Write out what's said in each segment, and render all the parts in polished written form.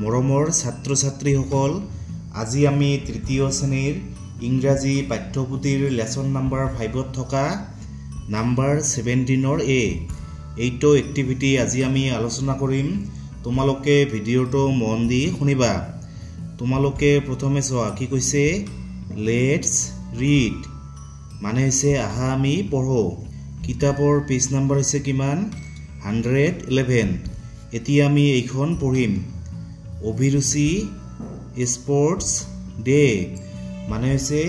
মৰমৰ ছাত্ৰ ছাত্ৰীসকল, আজি আমি তৃতীয় শ্ৰেণীৰ ইংৰাজী পাঠ্যপুথিৰ লেসন নাম্বাৰ 5ত থকা নাম্বাৰ 17ৰ এইটো এক্টিভিটি আজি আমি আলোচনা কৰিম। তোমালোকে ভিডিঅটো মন দি শুনিবা। তোমালোকে প্ৰথমে চোৱা কি কৈছে, লেটস ৰিড মানে হৈছে আহা আমি পঢ়ো। কিতাপৰ পেজ নাম্বাৰ হৈছে কিমান 111। এতিয়া আমি এইখন পঢ়িম। অভিৰুচি স্পৰ্টস ডে মানে হৈছে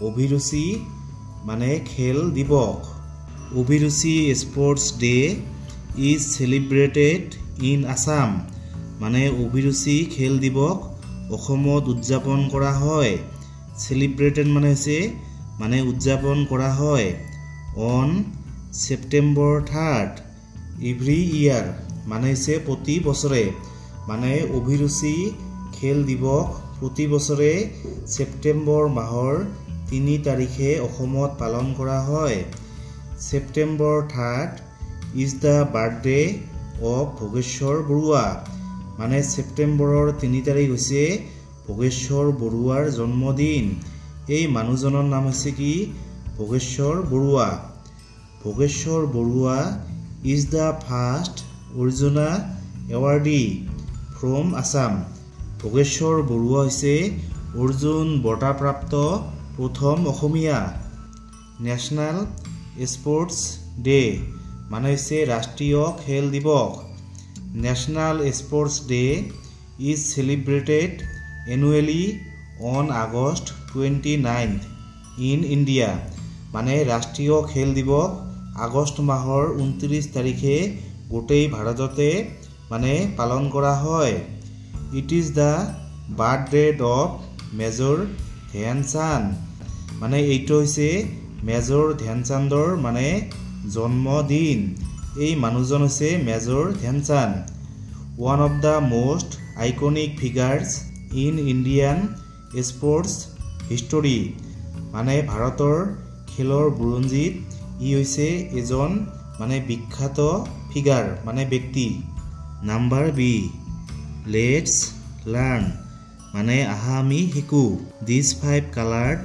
অভিৰুচি মানে খেল দিৱস। অভিৰুচি স্পৰ্টস ডে ইজ সেলিব্ৰেটেড ইন আসাম মানে অভিৰুচি খেল দিৱস অসমত উদযাপন কৰা হয়। সেলিব্ৰেটেড মানে হৈছে মানে উদযাপন কৰা হয় অন সেপ্টেম্বৰ 3 এভৰি ইয়াৰ মানে হৈছে প্ৰতি বছৰে। মানে অভিৰুচি খেল দিৱস প্ৰতি বছৰে সেপ্টেম্বৰ মাহৰ 3 তাৰিখে অসমত পালন কৰা হয়। September 3 is the birthday of Bhogeswar Barua মানে সেপ্টেম্বৰৰ 3 তাৰিখ হৈছে ভোগেশ্বৰ বৰুৱাৰ জন্মদিন। এই মানুহজনৰ নাম হৈছে কি Bhogeswar Barua. Bhogeswar Barua is the first Arjuna awardee from Assam. Bhogeswar Barua হৈছে অৰ্জুন বঁটাপ্ৰাপ্ত প্ৰথম অসমীয়া। নেশ্যনেল স্পৰ্টছ ডে মানে হৈছে ৰাষ্ট্ৰীয় খেল দিৱস। National sports day is celebrated annually on August 29 in India মানে ৰাষ্ট্ৰীয় খেল দিৱস আগষ্ট মাহৰ 29 তাৰিখে গোটেই ভাৰততে মানে পালন কৰা হয়। It is the birthday of major Dhyan Chand মানে এইটো হৈছে মেজৰ ধ্যানচাঁদৰ মানে জন্মদিন। এই মানুহজন হৈছে major Dhyan Chand. One of the most iconic figures in Indian sports history মানে ভাৰতৰ খেলৰ বুৰঞ্জীত ই হৈছে এজন মানে বিখ্যাত ফিগাৰ মানে ব্যক্তি। নাম্বাৰ বি লেটস লাৰ্ণ মানে আহা আমি শিকো। These 5 coloured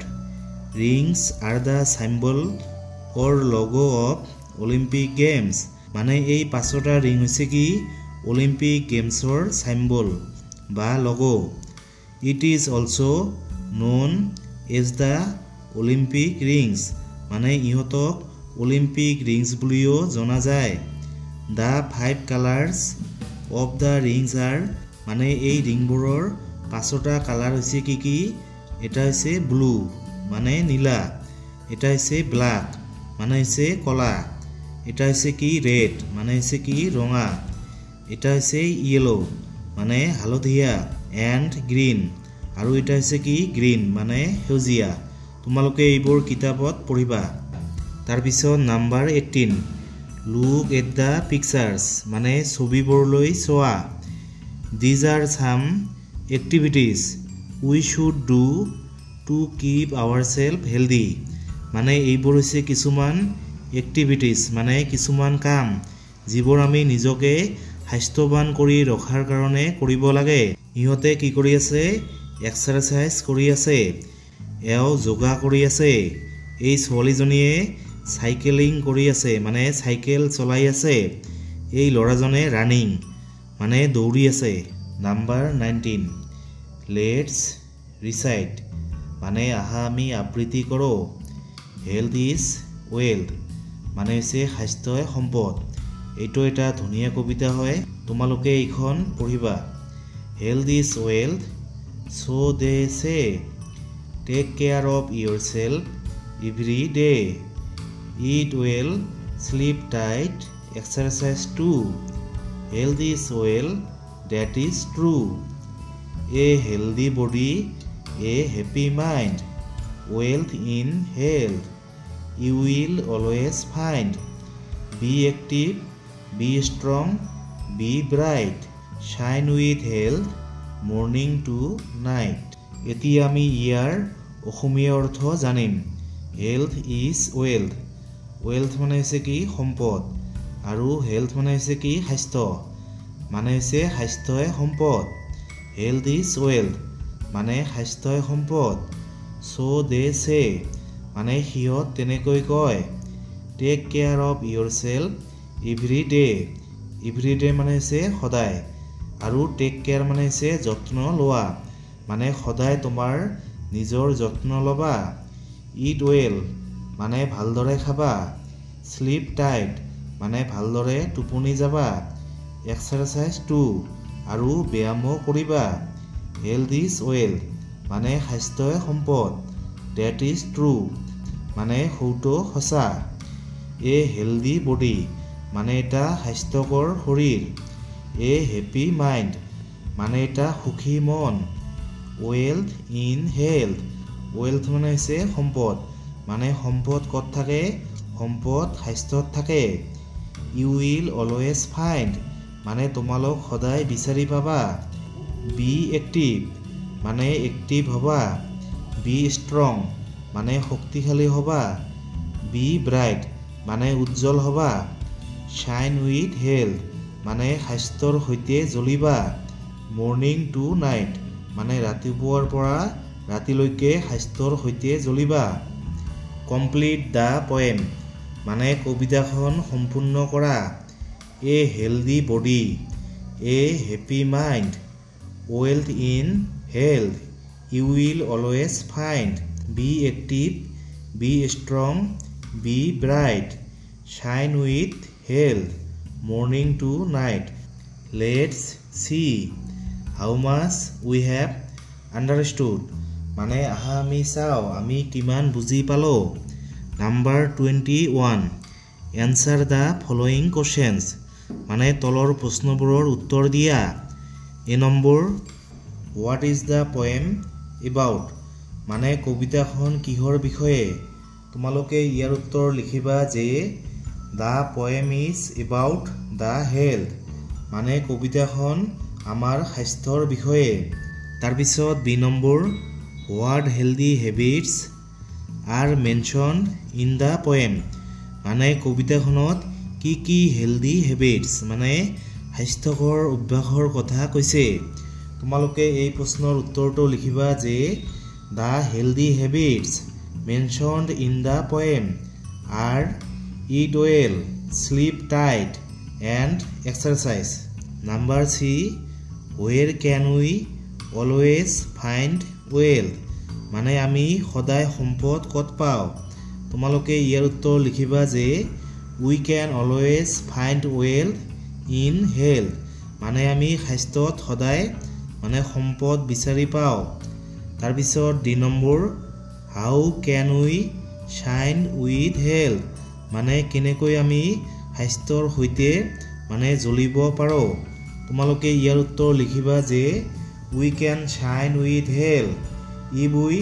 rings are the symbol or logo of Olympic games মানে এই 5টা ৰিং হৈছে কি অলিম্পিক গেমছৰ চিম্বল বা logo. It is also known as the Olympic rings মানে ইহঁতক অলিম্পিক ৰিংছ বুলিও জনা যায়। The 5 colours of the rings are মানে এই ৰিংবোৰৰ 5টা কালাৰ হৈছে কি কি, এটা হৈছে ব্লু মানে নীলা, এটা হৈছে ব্লাক মানে হৈছে কলা, এটা হৈছে কি ৰেড মানে হৈছে কি ৰঙা, এটা হৈছে ইয়েলো মানে হালধীয়া এণ্ড গ্ৰীণ আৰু এটা হৈছে কি গ্ৰীণ মানে সেউজীয়া। তোমালোকে এইবোৰ কিতাপত পঢ়িবা। তাৰপিছত number 18 look at the pictures মানে ছবিবোৰলৈ চোৱা। These are some activities we should do to keep our self healthy মানে এইবোৰ হৈছে কিছুমান এক্টিভিটিজ মানে কিছুমান কাম যিবোৰ আমি নিজকে স্বাস্থ্যৱান কৰি ৰখাৰ কাৰণে কৰিব লাগে। ইহঁতে কি কৰি আছে এক্সাৰচাইজ কৰি আছে, এওঁ যোগা কৰি আছে। এই ছোৱালীজনীয়ে চাইকেলিং কৰি আছে মানে চাইকেল চলাই আছে। এই ল'ৰাজনে ৰানিং মানে দৌৰি আছে। নাম্বাৰ 19 লেটস ৰিচাইট মানে আহা আমি আবৃত্তি কৰোঁ। হেল্থ ইজ ৱেল্থ মানে হৈছে স্বাস্থ্যই সম্পদ। এইটো এটা ধুনীয়া কবিতা হয়, তোমালোকে এইখন পঢ়িবা। Health is wealth so' they say take care of your self every day eat well sleep tight exercise too health is wealth that is true a healthy body a happy mind wealth in health you will always find be active be strong be bright shine with health morning to night. এতিয়া আমি ইয়াৰ অসমীয়া অৰ্থ জানিম। Health is wealth, wealth মানে হৈছে কি সম্পদ আৰু health মানে হৈছে কি স্বাস্থ্য মানে হৈছে স্বাস্থ্যই সম্পদ। হেল্থ ইজ ৱেল্থ মানে স্বাস্থ্যই সম্পদ so they say মানে সিহঁত তেনেকৈ কয় take care of yourself every day মানে হৈছে সদায় আৰু টেক কেয়াৰ মানে হৈছে যত্ন লোৱা মানে সদায় তোমাৰ নিজৰ যত্ন ল'বা eat well মানে ভালদৰে খাবা sleep tight মানে ভালদৰে টোপনি যাবা exercise too আৰু ব্যায়ামো কৰিবা health is wealth মানে স্বাস্থ্যই সম্পদ that is true মানে সৌটো সঁচা a healthy body মানে এটা স্বাস্থ্যকৰ শৰীৰ a happy mind মানে এটা সুখী মন wealth in health wealth মানে হৈছে সম্পদ মানে সম্পদ ক'ত থাকে সম্পদ স্বাস্থ্যত থাকে you will always find মানে তোমালোক সদায় বিচাৰি পাবা be active মানে এক্টিভ হবা be strong মানে শক্তিশালী হবা be bright মানে উজ্জ্বল হবা shine with health মানে স্বাস্থ্যৰ সৈতে জ্বলিবা morning to night মানে ৰাতিপুৱাৰ পৰা ৰাতিলৈকে স্বাস্থ্যৰ সৈতে জ্বলিবা complete the poem মানে কবিতাখন সম্পূৰ্ণ কৰা a healthy body a happy mind wealth in health you will always find be active be strong be bright shine with health morning to night let's see how much we have understood মানে আহা আমি চাও আমি কিমান বুজি পালো number 21 answer the following questions মানে তলৰ প্ৰশ্নবোৰৰ উত্তৰ দিয়া এ number what is the poem about মানে কবিতাখন কিহৰ বিষয়ে তোমালোকে ইয়াৰ উত্তৰ লিখিবা যে the poem is about the health মানে কবিতাখন আমাৰ স্বাস্থ্যৰ বিষয়ে তাৰ পিছত B number what healthy habits are mentioned in the poem মানে কবিতাখনত কি কি হেলদি হেবিটস মানে স্বাস্থ্যকৰ অভ্যাসৰ কথা কৈছে তোমালোকে এই প্ৰশ্নৰ উত্তৰটো লিখিবা যে the healthy habits mentioned in the poem are eat well sleep tight and exercise number 3 where can we always find wealth মানে আমি সদায় সম্পদ ক'ত পাওঁ তোমালোকে ইয়াৰ উত্তৰ লিখিবা যে we can always find wealth in health মানে আমি স্বাস্থ্যত সদায় মানে সম্পদ বিচাৰি পাওঁ তাৰ পিছত D number how can we shine with health মানে কেনেকৈ আমি স্বাস্থ্যৰ সৈতে মানে জ্বলিব পাৰো তোমালোকে ইয়াৰ উত্তৰ লিখিবা যে we can shine with health if we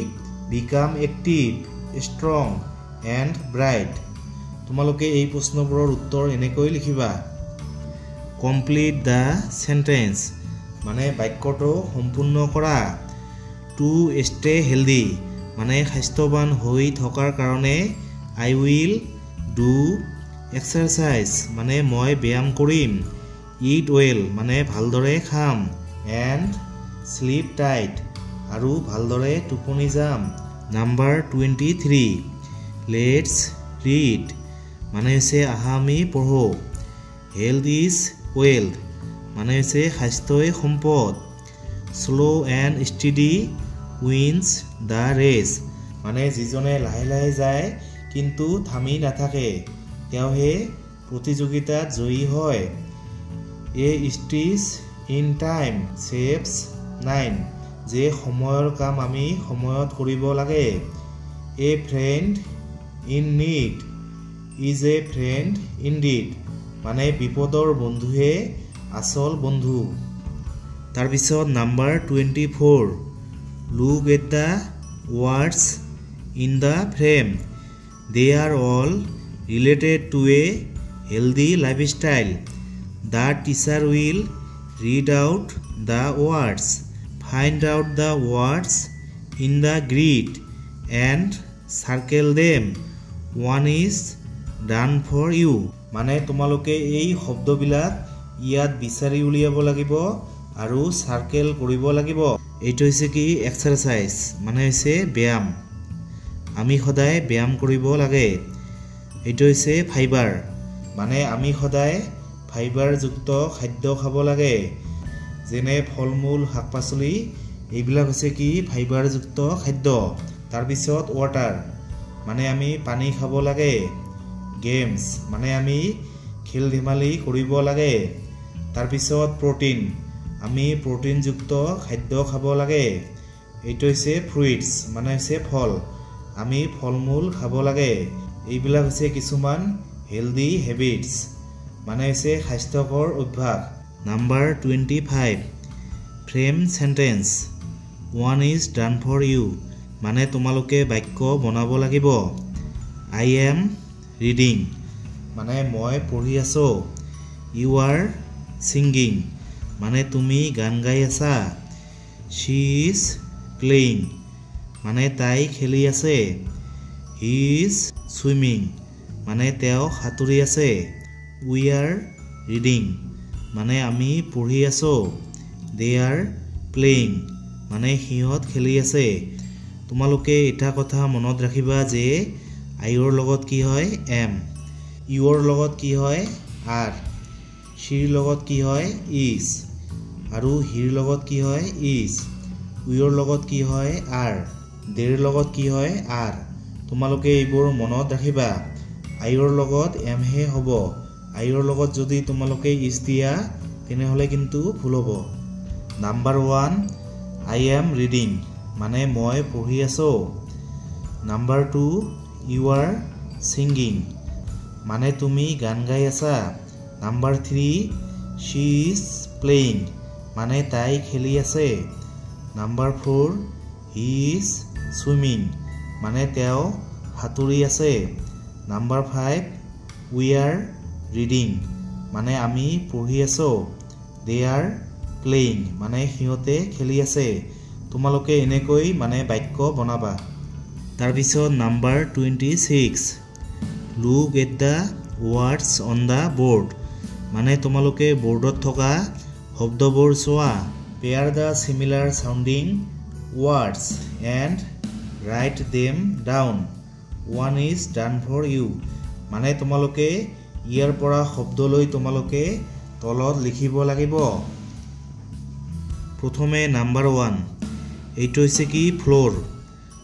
become active strong and bright তোমালোকে এই প্ৰশ্নবোৰৰ উত্তৰ এনেকৈ লিখিবা complete the sentence মানে বাক্যটো সম্পূৰ্ণ কৰা to stay healthy মানে স্বাস্থ্যৱান হৈ থকাৰ কাৰণে I will do exercise মানে মই ব্যায়াম কৰিম eat well মানে ভালদৰে খাম and sleep tight আৰু ভালদৰে টোপনি যাম নাম্বাৰ 23 let's read মানে হৈছে আহা আমি পঢ়ো health is wealth মানে হৈছে স্বাস্থ্যই সম্পদ slow and steady wins the race মানে যিজনে লাহে লাহে যায় কিন্তু থামি নাথাকে তেওঁহে প্ৰতিযোগিতাত জয়ী হয় a stitch in time saves 9 যে সময়ৰ কাম আমি সময়ত কৰিব লাগে a friend in need is a friend indeed মানে বিপদৰ বন্ধুহে আসল বন্ধু তাৰ পিছত number 24 look at the words in the frame they are all related to a healthy lifestyle the teacher will read out the words find out the words in the grid and circle them one is done for you মানে তোমালোকে এই শব্দবিলাক ইয়াত বিচাৰি উলিয়াব লাগিব আৰু circle কৰিব লাগিব এইটো হৈছে কি এক্সাৰসাইজ মানে হৈছে ব্যায়াম আমি সদায় ব্যায়াম কৰিব লাগে এইটো হৈছে ফাইবাৰ মানে আমি সদায় ফাইবাৰ যুক্ত খাদ্য খাব লাগে যেনে ফলমূল শাকপাচলি এইবিলাক হৈছে কি ফাইবাৰ যুক্ত খাদ্য তাৰ পিছত ওয়াটাৰ মানে আমি পানী খাব লাগে গেমছ মানে আমি খেল ধেমালি কৰিব লাগে তাৰ পিছত প্ৰটিন আমি প্ৰটিন যুক্ত খাদ্য খাব লাগে এইটো হৈছে ফ্ৰুইটছ মানে হৈছে ফল আমি ফলমূল খাব লাগে এইবিলাক হৈছে কিছুমান হেলদি হেবিটছ মানে হৈছে স্বাস্থ্যকৰ অভ্যাস number 25 frame sentence one is done for you মানে তোমালোকে বাক্য বনাব লাগিব I am reading মানে মই পঢ়ি আছো you are singing মানে তুমি গান গাই আছা she is playing মানে তাই খেলি আছে he is swimming মানে তেওঁ সাঁতুৰি আছে we are reading মানে আমি পঢ়ি আছো they are playing মানে হিহঁত খেলি আছে তোমালোকে এটা কথা মনত ৰাখিবা যে আইৰ লগত কি হয় am ইউৰ লগত কি হয় are sheৰ লগত কি হয় is আৰু হিৰ লগত কি হয় is উইৰ লগত কি হয় are দেৰ লগত কি হয় are তোমালোকে এইবোৰ মনত ৰাখিবা আইৰ লগত am হে হ'ব আইৰ লগত যদি তোমালোকে is দিয়া তেনেহলে কিন্তু ভুল হ'ব নাম্বাৰ 1 I am reading মানে মই পঢ়ি আছো নাম্বাৰ 2 you are singing মানে তুমি গান গাই আছা নাম্বাৰ 3 she is playing মানে তাই খেলি আছে নাম্বাৰ 4 he is swimming মানে তেওঁ সাঁতুৰি আছে নাম্বাৰ 5 we are reading মানে আমি পঢ়ি আছো they are playing মানে হিহঁতে খেলি আছে তোমালোকে এনেকৈ মানে বাক্য বনাবা তাৰ পিছত number 26 look at the words on the board মানে তোমালোকে বোৰ্ডত থকা শব্দবোৰ চোৱা pair the similar sounding words and write them down one is done for you মানে তোমালোকে ইয়াৰ পৰা শব্দ লৈ তোমালোকে তলত লিখিব লাগিব প্ৰথমে নাম্বাৰ 1 এইটো হৈছে কি ফ্লোৰ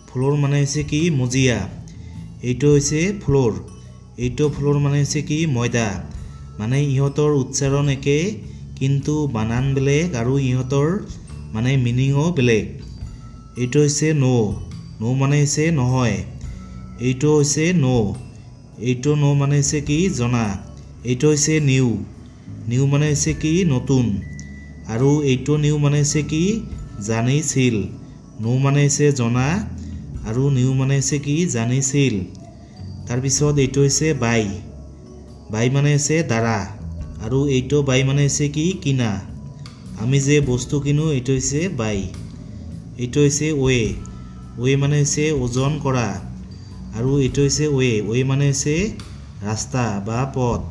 ফ্লোৰ মানে হৈছে কি মজিয়া এইটো হৈছে ফ্লোৰ এইটো ফ্লোৰ মানে হৈছে কি ময়দা মানে ইহঁতৰ উচ্চাৰণ একে কিন্তু বানান বেলেগ আৰু ইহঁতৰ মানে মিনিংও বেলেগ এইটো হৈছে নো নো মানে হৈছে নহয় এইটো হৈছে নো এইটো নো মানে হৈছে কি জনা এইটো হৈছে নিউ নিউ মানে হৈছে কি নতুন আৰু এইটো নিউ মানে হৈছে কি জানিছিল নো মানে হৈছে জনা আৰু নিউ মানে হৈছে কি জানিছিল তাৰ পিছত এইটো হৈছে বাই বাই মানে হৈছে দাৰা আৰু এইটো বাই মানে হৈছে কি কিনা আমি যে বস্তু কিনো এইটো হৈছে বাই এইটো হৈছে ওয়ে মানে হৈছে ওজন কৰা আৰু এইটো হৈছে ওয়ে মানে হৈছে ৰাস্তা বা পথ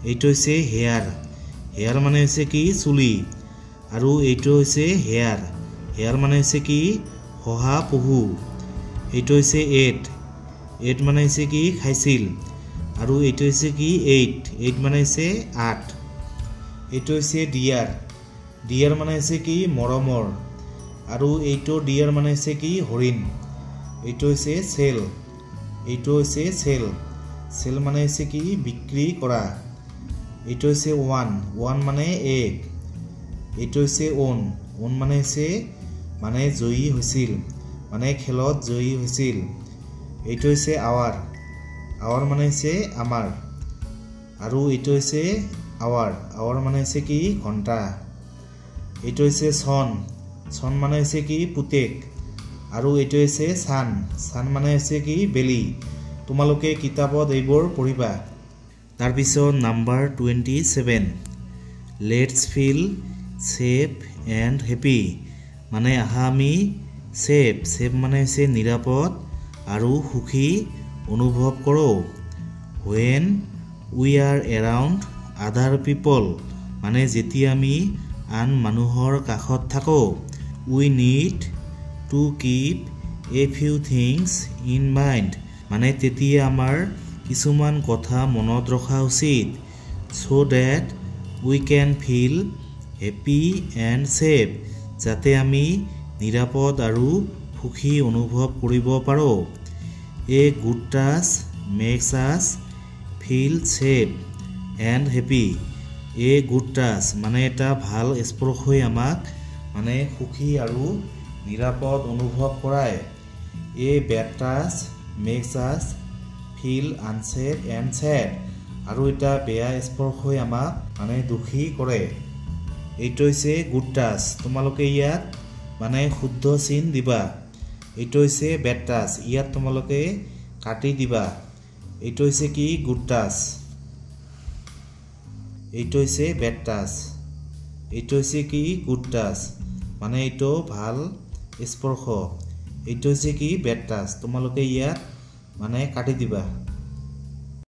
এইটো হৈছে হেয়াৰ মানে হৈছে কি চুলি আৰু এইটো হৈছে হেয়াৰ মানে হৈছে কি হহা পহু এইটো হৈছে এট মানে হৈছে কি খাইছিল আৰু এইটো হৈছে কি এইট মানে হৈছে 8 এইটো হৈছে ডিয়াৰ মানে হৈছে কি মৰমৰ আৰু এইটো ডিয়াৰ মানে হৈছে কি হৰিণ এইটো হৈছে চেল মানে হৈছে কি বিক্ৰী কৰা এইটো হৈছে ওৱান মানে এক এইটো হৈছে ওন মানে হৈছে মানে জয়ী হৈছিল মানে খেলত জয়ী হৈছিল এইটো হৈছে আৱাৰ মানে হৈছে আমাৰ আৰু এইটো হৈছে আৱাৰ মানে হৈছে কি ঘণ্টা এইটো হৈছে চন মানে হৈছে কি পুতেক আৰু এইটো হৈছে চান মানে হৈছে কি বেলি তোমালোকে কিতাপত এইবোৰ পঢ়িবা তাৰ পিছত number 27 let's feel safe and happy মানে আহা আমি সেফ মানে হৈছে নিৰাপদ আৰু সুখী অনুভৱ কৰোঁ when we are around other people মানে যেতিয়া আমি আন মানুহৰ কাষত থাকো we need to keep a few things in mind মানে তেতিয়া আমাৰ কিছুমান কথা মনত ৰখা উচিত so that we can feel happy and safe যাতে আমি নিৰাপদ আৰু সুখী অনুভৱ কৰিব পাৰো a good touch makes us feel safe and happy a good touch মানে এটা ভাল স্পৰ্শই আমাক মানে সুখী আৰু নিৰাপদ অনুভৱ কৰায় a bad touch makes us feel unsafe and sad আৰু এটা বেয়া স্পৰ্শই আমাক মানে দুখী কৰে এইটো হৈছে গুড টাচ তোমালোকে ইয়াত মানে শুদ্ধ চিন দিবা এইটো হৈছে বেড টাচ ইয়াত তোমালোকে কাটি দিবা এইটো হৈছে কি গুড টাচ এইটো হৈছে বেড টাচ এইটো হৈছে কি গুড টাচ মানে এইটো ভাল স্পৰ্শ এইটো হৈছে কি বেড টাচ তোমালোকে ইয়াত মানে কাটি দিবা